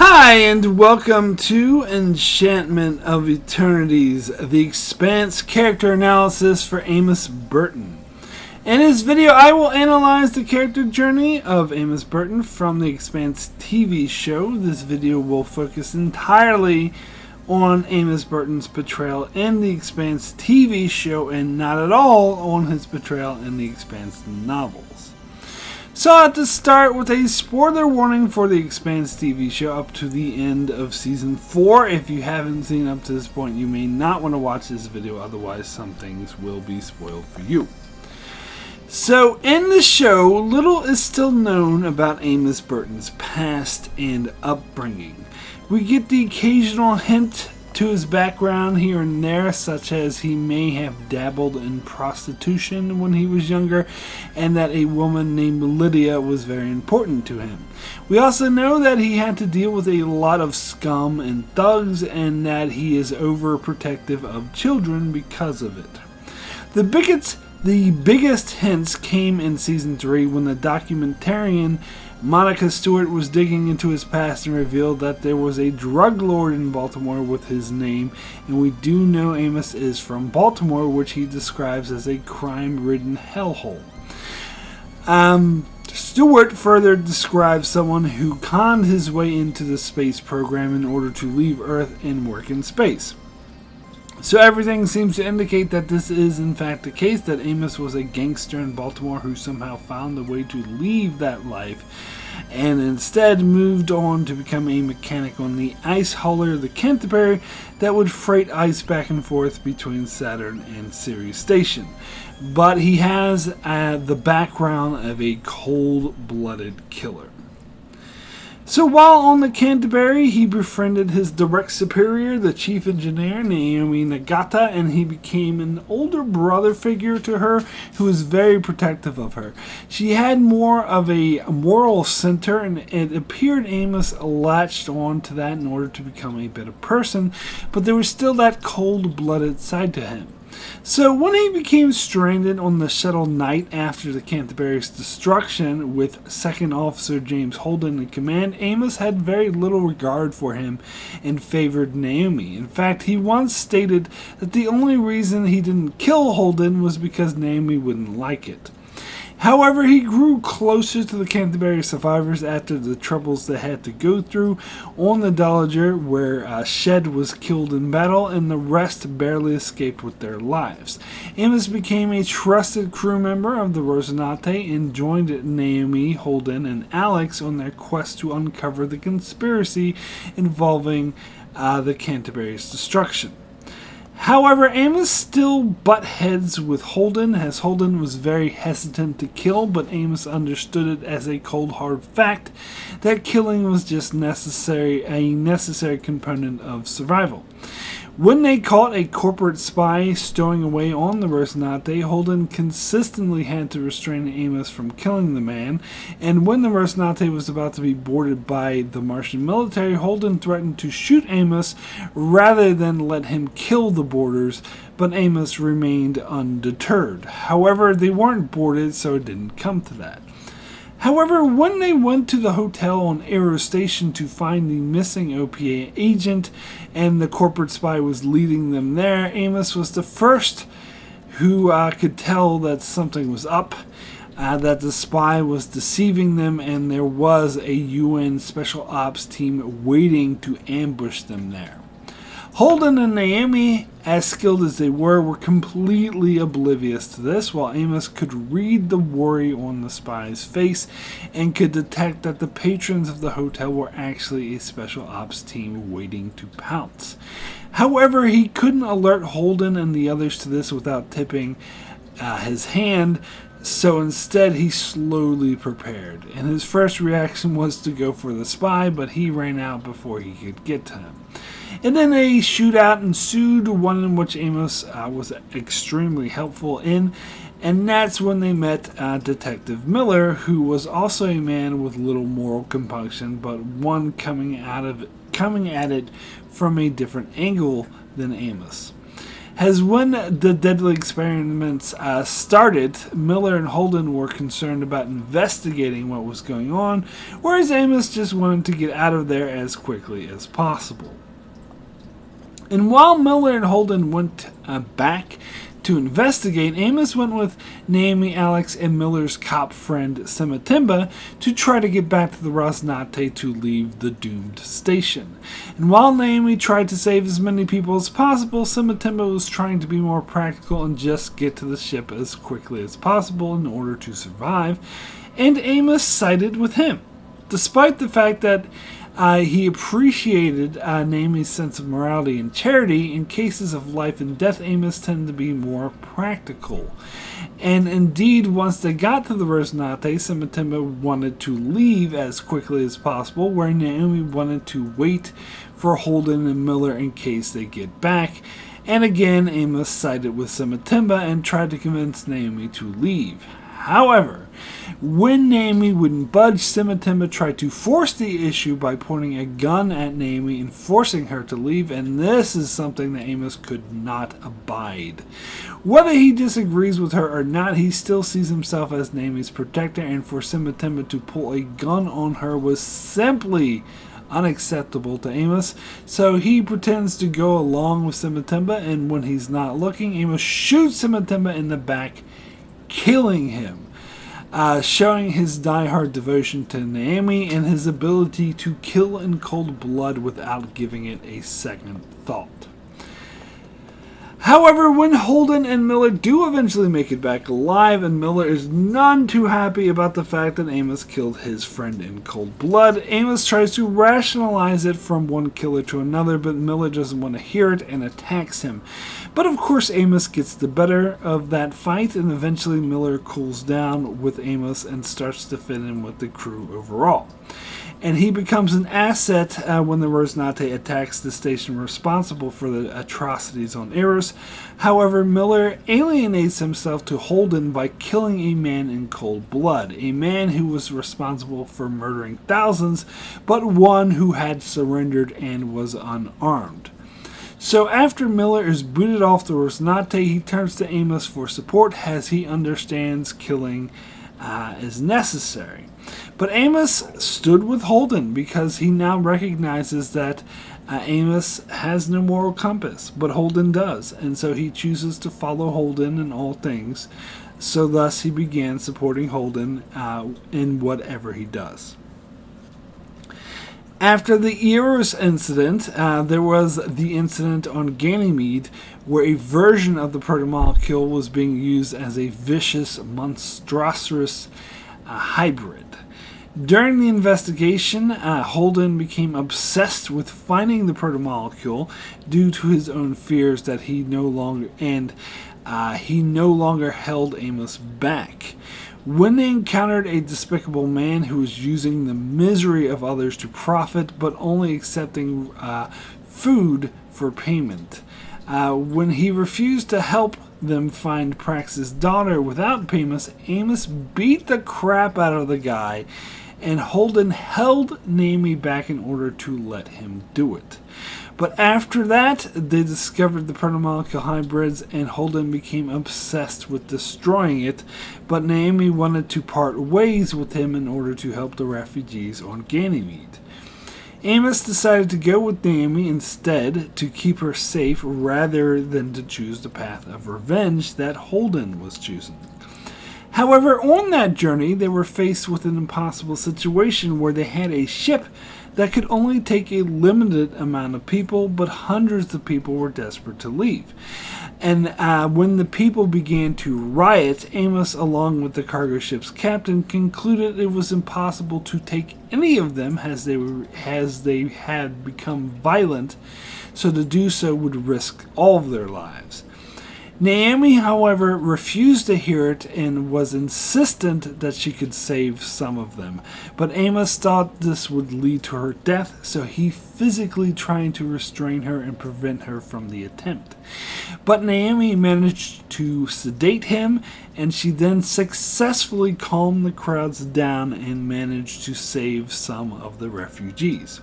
Hi, and welcome to Enchantment of Eternities, the Expanse character analysis for Amos Burton. In this video, I will analyze the character journey of Amos Burton from the Expanse TV show. This video will focus entirely on Amos Burton's portrayal in the Expanse TV show and not at all on his portrayal in the Expanse novels. So I have to start with a spoiler warning for the Expanse TV show up to the end of Season 4. If you haven't seen up to this point, you may not want to watch this video, otherwise some things will be spoiled for you. So in the show, little is still known about Amos Burton's past and upbringing. We get the occasional hint to his background here and there, such as he may have dabbled in prostitution when he was younger, and that a woman named Lydia was very important to him. We also know that he had to deal with a lot of scum and thugs, and that he is overprotective of children because of it. The biggest hints came in Season 3 when the documentarian Monica Stewart was digging into his past and revealed that there was a drug lord in Baltimore with his name, and we do know Amos is from Baltimore, which he describes as a crime-ridden hellhole. Stewart further describes someone who conned his way into the space program in order to leave Earth and work in space. So everything seems to indicate that this is in fact the case, that Amos was a gangster in Baltimore who somehow found a way to leave that life and instead moved on to become a mechanic on the ice hauler, the Canterbury, that would freight ice back and forth between Saturn and Ceres Station. But he has the background of a cold-blooded killer. So while on the Canterbury, he befriended his direct superior, the chief engineer, Naomi Nagata, and he became an older brother figure to her who was very protective of her. She had more of a moral center, and it appeared Amos latched on to that in order to become a better person, but there was still that cold-blooded side to him. So when he became stranded on the shuttle Night after the Canterbury's destruction with Second Officer James Holden in command, Amos had very little regard for him and favored Naomi. In fact, he once stated that the only reason he didn't kill Holden was because Naomi wouldn't like it. However, he grew closer to the Canterbury survivors after the troubles they had to go through on the Dowager, where Shed was killed in battle and the rest barely escaped with their lives. Amos became a trusted crew member of the Rocinante and joined Naomi, Holden, and Alex on their quest to uncover the conspiracy involving the Canterbury's destruction. However, Amos still butt heads with Holden, as Holden was very hesitant to kill, but Amos understood it as a cold hard fact that killing was just a necessary component of survival. When they caught a corporate spy stowing away on the Rocinante, Holden consistently had to restrain Amos from killing the man, and when the Rocinante was about to be boarded by the Martian military, Holden threatened to shoot Amos rather than let him kill the boarders, but Amos remained undeterred. However, they weren't boarded, so it didn't come to that. However, when they went to the hotel on Aero Station to find the missing OPA agent and the corporate spy was leading them there, Amos was the first who could tell that something was up, that the spy was deceiving them, and there was a UN Special Ops team waiting to ambush them there. Holden and Naomi, as skilled as they were completely oblivious to this, while Amos could read the worry on the spy's face and could detect that the patrons of the hotel were actually a special ops team waiting to pounce. However, he couldn't alert Holden and the others to this without tipping his hand, so instead he slowly prepared, and his first reaction was to go for the spy, but he ran out before he could get to him. And then a shootout ensued, one in which Amos was extremely helpful in, and that's when they met Detective Miller, who was also a man with little moral compunction, but one coming at it from a different angle than Amos. As when the deadly experiments started, Miller and Holden were concerned about investigating what was going on, whereas Amos just wanted to get out of there as quickly as possible. And while Miller and Holden went back to investigate, Amos went with Naomi, Alex, and Miller's cop friend Sematimba to try to get back to the Rocinante to leave the doomed station. And while Naomi tried to save as many people as possible, Sematimba was trying to be more practical and just get to the ship as quickly as possible in order to survive, and Amos sided with him. Despite the fact that he appreciated Naomi's sense of morality and charity, in cases of life and death, Amos tended to be more practical. And indeed, once they got to the Rocinante, Sematimba wanted to leave as quickly as possible, where Naomi wanted to wait for Holden and Miller in case they get back. And again, Amos sided with Sematimba and tried to convince Naomi to leave. However, when Naomi wouldn't budge, Sematimba tried to force the issue by pointing a gun at Naomi and forcing her to leave, and this is something that Amos could not abide. Whether he disagrees with her or not, he still sees himself as Naomi's protector, and for Sematimba to pull a gun on her was simply unacceptable to Amos, so he pretends to go along with Sematimba, and when he's not looking, Amos shoots Sematimba in the back, killing him, showing his diehard devotion to Naomi and his ability to kill in cold blood without giving it a second thought. However, when Holden and Miller do eventually make it back alive, and Miller is none too happy about the fact that Amos killed his friend in cold blood, Amos tries to rationalize it from one killer to another, but Miller doesn't want to hear it and attacks him. But of course, Amos gets the better of that fight, and eventually Miller cools down with Amos and starts to fit in with the crew overall. And he becomes an asset when the Rocinante attacks the station responsible for the atrocities on Ilus. However, Miller alienates himself to Holden by killing a man in cold blood, a man who was responsible for murdering thousands, but one who had surrendered and was unarmed. So after Miller is booted off the Rocinante, he turns to Amos for support as he understands killing is necessary. But Amos stood with Holden because he now recognizes that Amos has no moral compass, but Holden does, and so he chooses to follow Holden in all things. So thus he began supporting Holden in whatever he does. After the Ilus incident, there was the incident on Ganymede, where a version of the protomolecule was being used as a vicious, monstrous hybrid. During the investigation, Holden became obsessed with finding the protomolecule due to his own fears that he no longer held Amos back. When they encountered a despicable man who was using the misery of others to profit, but only accepting food for payment. When he refused to help them find Praxis' daughter without payments, Amos beat the crap out of the guy, and Holden held Naomi back in order to let him do it. But after that, they discovered the protomolecule hybrids, and Holden became obsessed with destroying it, but Naomi wanted to part ways with him in order to help the refugees on Ganymede. Amos decided to go with Naomi instead to keep her safe rather than to choose the path of revenge that Holden was choosing. However, on that journey, they were faced with an impossible situation where they had a ship that could only take a limited amount of people, but hundreds of people were desperate to leave. And when the people began to riot, Amos, along with the cargo ship's captain, concluded it was impossible to take any of them as they had become violent, so to do so would risk all of their lives. Naomi, however, refused to hear it and was insistent that she could save some of them. But Amos thought this would lead to her death, so he physically tried to restrain her and prevent her from the attempt. But Naomi managed to sedate him, and she then successfully calmed the crowds down and managed to save some of the refugees.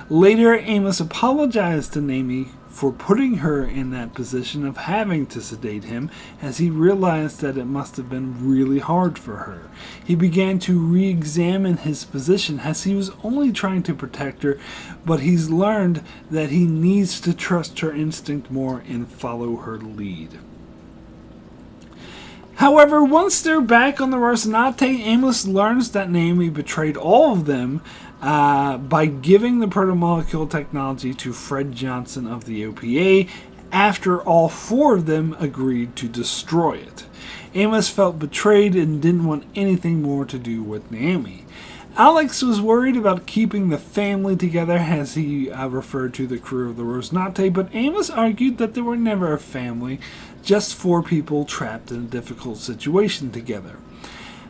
Later, Amos apologized to Naomi for putting her in that position of having to sedate him, as he realized that it must have been really hard for her. He began to re-examine his position, as he was only trying to protect her, but he's learned that he needs to trust her instinct more and follow her lead. However, once they're back on the Rocinante, Amos learns that Naomi betrayed all of them by giving the protomolecule technology to Fred Johnson of the OPA after all four of them agreed to destroy it. Amos felt betrayed and didn't want anything more to do with Naomi. Alex was worried about keeping the family together, as he referred to the crew of the Rocinante, but Amos argued that they were never a family, just four people trapped in a difficult situation together.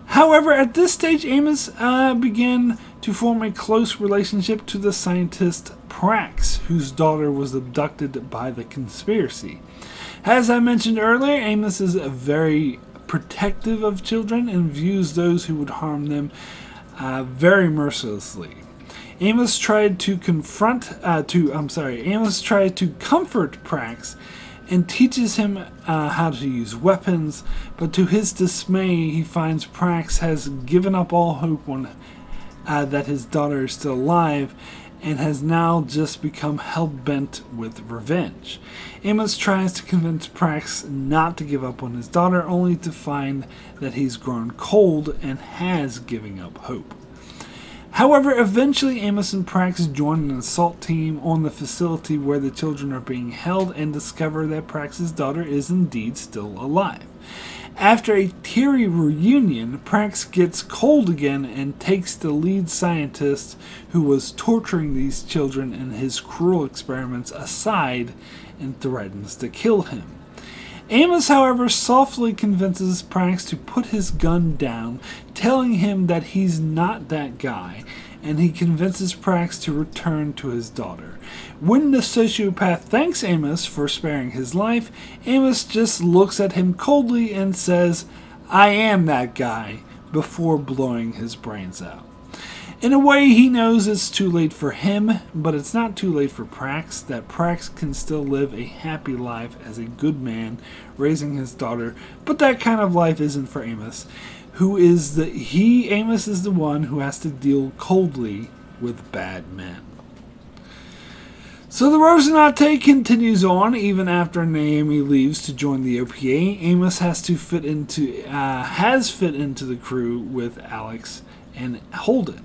However, at this stage, Amos began to form a close relationship to the scientist Prax, whose daughter was abducted by the conspiracy. As I mentioned earlier, Amos is very protective of children and views those who would harm them very mercilessly. Amos tried to comfort Prax and teaches him how to use weapons, but to his dismay, he finds Prax has given up all hope that his daughter is still alive and has now just become hell-bent with revenge. Amos tries to convince Prax not to give up on his daughter, only to find that he's grown cold and has given up hope. However, eventually Amos and Prax join an assault team on the facility where the children are being held and discover that Prax's daughter is indeed still alive. After a teary reunion, Prax gets cold again and takes the lead scientist who was torturing these children in his cruel experiments aside and threatens to kill him. Amos, however, softly convinces Prax to put his gun down, telling him that he's not that guy, and he convinces Prax to return to his daughter. When the sociopath thanks Amos for sparing his life, Amos just looks at him coldly and says, "I am that guy," before blowing his brains out. In a way, he knows it's too late for him, but it's not too late for Prax, that Prax can still live a happy life as a good man, raising his daughter, but that kind of life isn't for Amos, Amos is the one who has to deal coldly with bad men. So the Rocinante continues on even after Naomi leaves to join the OPA. Amos has fit into the crew with Alex and Holden.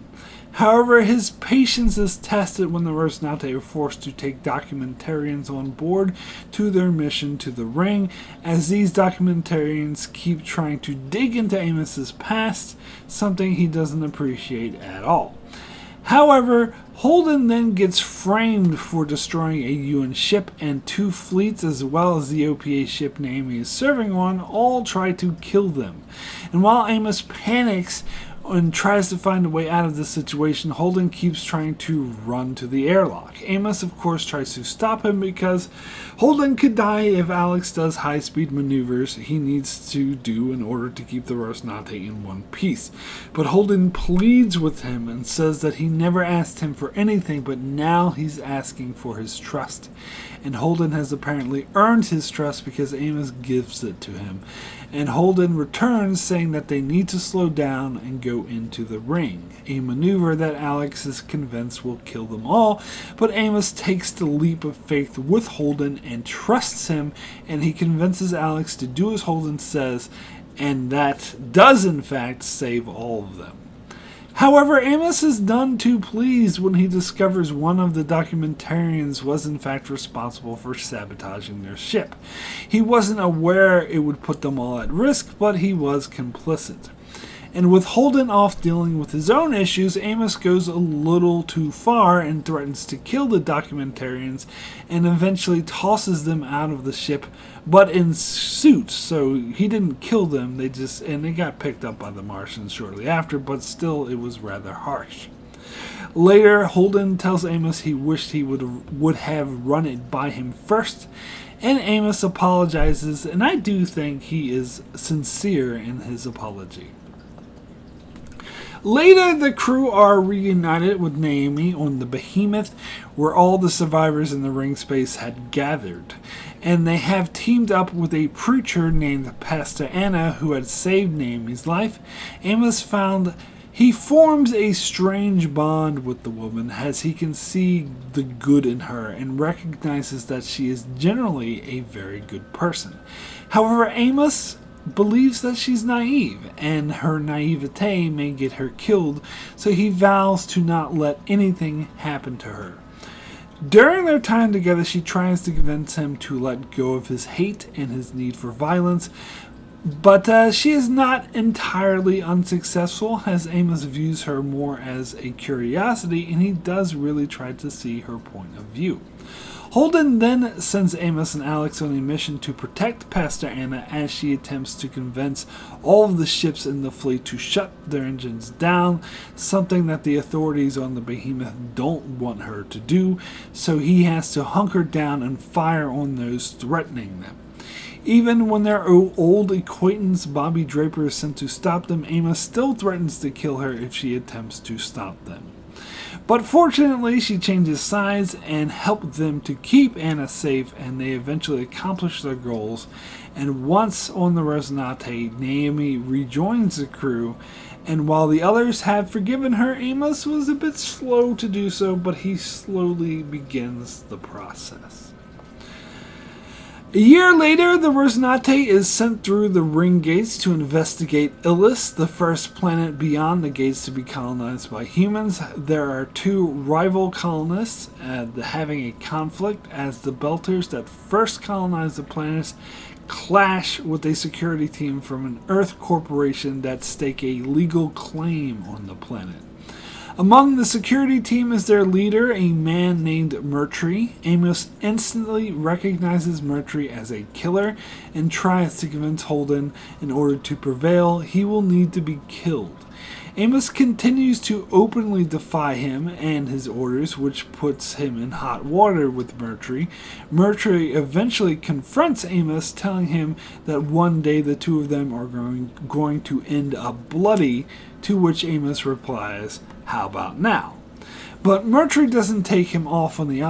However, his patience is tested when the Rocinante are forced to take documentarians on board to their mission to the ring, as these documentarians keep trying to dig into Amos's past, something he doesn't appreciate at all. However, Holden then gets framed for destroying a UN ship, and two fleets, as well as the OPA ship Naomi is serving on, all try to kill them. And while Amos panics and tries to find a way out of this situation, Holden keeps trying to run to the airlock. Amos, of course, tries to stop him because Holden could die if Alex does high-speed maneuvers he needs to do in order to keep the Rocinante in one piece. But Holden pleads with him and says that he never asked him for anything, but now he's asking for his trust. And Holden has apparently earned his trust because Amos gives it to him. And Holden returns, saying that they need to slow down and go into the ring, a maneuver that Alex is convinced will kill them all, but Amos takes the leap of faith with Holden and trusts him, and he convinces Alex to do as Holden says, and that does in fact save all of them. However, Amos is none too pleased when he discovers one of the documentarians was in fact responsible for sabotaging their ship. He wasn't aware it would put them all at risk, but he was complicit. And with Holden off dealing with his own issues, Amos goes a little too far and threatens to kill the documentarians and eventually tosses them out of the ship, but in suits, so he didn't kill them, they got picked up by the Martians shortly after, but still it was rather harsh. Later, Holden tells Amos he wished he would have run it by him first, and Amos apologizes, and I do think he is sincere in his apology. Later, the crew are reunited with Naomi on the Behemoth, where all the survivors in the ring space had gathered. And they have teamed up with a preacher named Pastor Anna who had saved Naomi's life. Amos found he forms a strange bond with the woman as he can see the good in her and recognizes that she is generally a very good person. However, Amos believes that she's naive, and her naivete may get her killed, so he vows to not let anything happen to her. During their time together, she tries to convince him to let go of his hate and his need for violence, but she is not entirely unsuccessful, as Amos views her more as a curiosity, and he does really try to see her point of view. Holden then sends Amos and Alex on a mission to protect Pastor Anna as she attempts to convince all of the ships in the fleet to shut their engines down, something that the authorities on the Behemoth don't want her to do, so he has to hunker down and fire on those threatening them. Even when their old acquaintance Bobby Draper is sent to stop them, Amos still threatens to kill her if she attempts to stop them. But fortunately, she changes sides and helps them to keep Anna safe, and they eventually accomplish their goals. And once on the Rocinante, Naomi rejoins the crew, and while the others have forgiven her, Amos was a bit slow to do so, but he slowly begins the process. A year later, the Rocinante is sent through the ring gates to investigate Ilus, the first planet beyond the gates to be colonized by humans. There are two rival colonists having a conflict as the Belters that first colonized the planets clash with a security team from an Earth corporation that stake a legal claim on the planet. Among the security team is their leader, a man named Mertry. Amos instantly recognizes Mertry as a killer and tries to convince Holden in order to prevail, he will need to be killed. Amos continues to openly defy him and his orders, which puts him in hot water with Mertry. Mertry eventually confronts Amos, telling him that one day the two of them are going to end up bloody, to which Amos replies, "How about now?" But Mertry doesn't take him up on the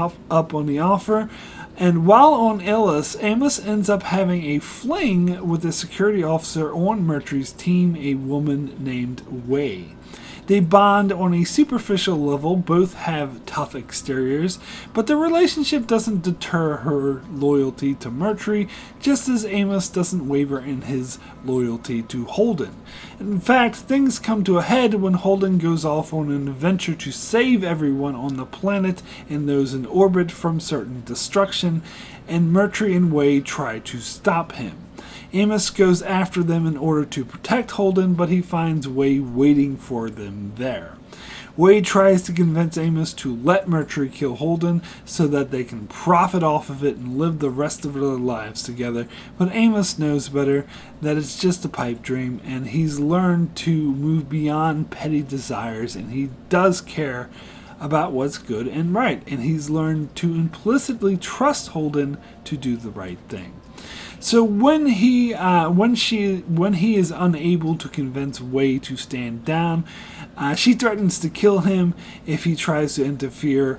offer, and while on Ilus, Amos ends up having a fling with a security officer on Mertry's team, a woman named Wei. They bond on a superficial level, both have tough exteriors, but the relationship doesn't deter her loyalty to Mertry, just as Amos doesn't waver in his loyalty to Holden. In fact, things come to a head when Holden goes off on an adventure to save everyone on the planet and those in orbit from certain destruction, and Mertry and Wei try to stop him. Amos goes after them in order to protect Holden, but he finds Wei waiting for them there. Wei tries to convince Amos to let Mertry kill Holden so that they can profit off of it and live the rest of their lives together, but Amos knows better, that it's just a pipe dream, and he's learned to move beyond petty desires, and he does care about what's good and right, and he's learned to implicitly trust Holden to do the right thing. So when he is unable to convince Wei to stand down, she threatens to kill him if he tries to interfere.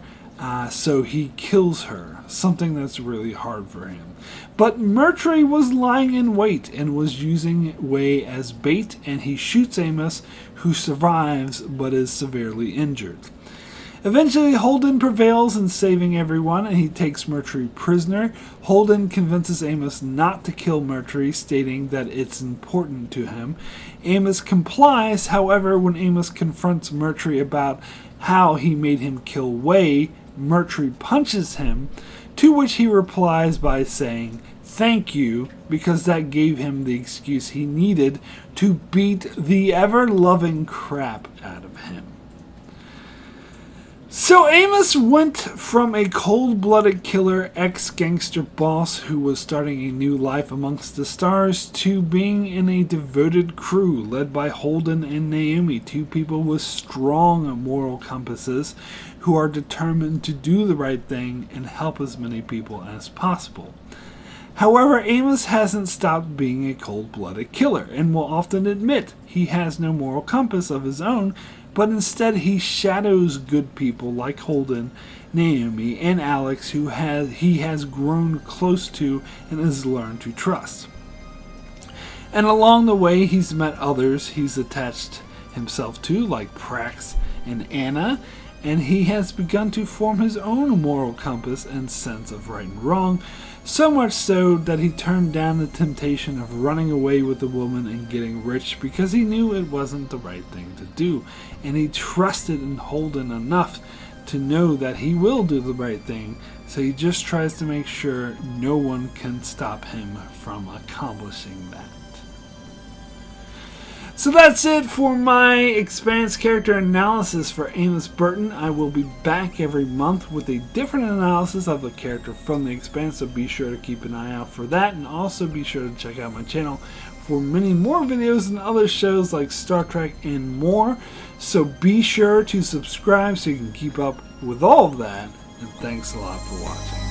So he kills her, something that's really hard for him. But Mertry was lying in wait and was using Wei as bait, and he shoots Amos, who survives but is severely injured. Eventually, Holden prevails in saving everyone, and he takes Mertry prisoner. Holden convinces Amos not to kill Mertry, stating that it's important to him. Amos complies, however, when Amos confronts Mertry about how he made him kill Wei, Mertry punches him, to which he replies by saying, "Thank you," because that gave him the excuse he needed to beat the ever-loving crap out of him. So Amos went from a cold-blooded killer ex-gangster boss who was starting a new life amongst the stars to being in a devoted crew led by Holden and Naomi, two people with strong moral compasses who are determined to do the right thing and help as many people as possible. However, Amos hasn't stopped being a cold-blooded killer and will often admit he has no moral compass of his own, but instead he shadows good people like Holden, Naomi, and Alex who he has grown close to and has learned to trust. And along the way he's met others he's attached himself to, like Prax and Anna, and he has begun to form his own moral compass and sense of right and wrong, so much so that he turned down the temptation of running away with the woman and getting rich because he knew it wasn't the right thing to do, and he trusted in Holden enough to know that he will do the right thing, so he just tries to make sure no one can stop him from accomplishing that. So that's it for my Expanse character analysis for Amos Burton. I will be back every month with a different analysis of a character from the Expanse, so be sure to keep an eye out for that, and also be sure to check out my channel for many more videos and other shows like Star Trek and more. So be sure to subscribe so you can keep up with all of that, and thanks a lot for watching.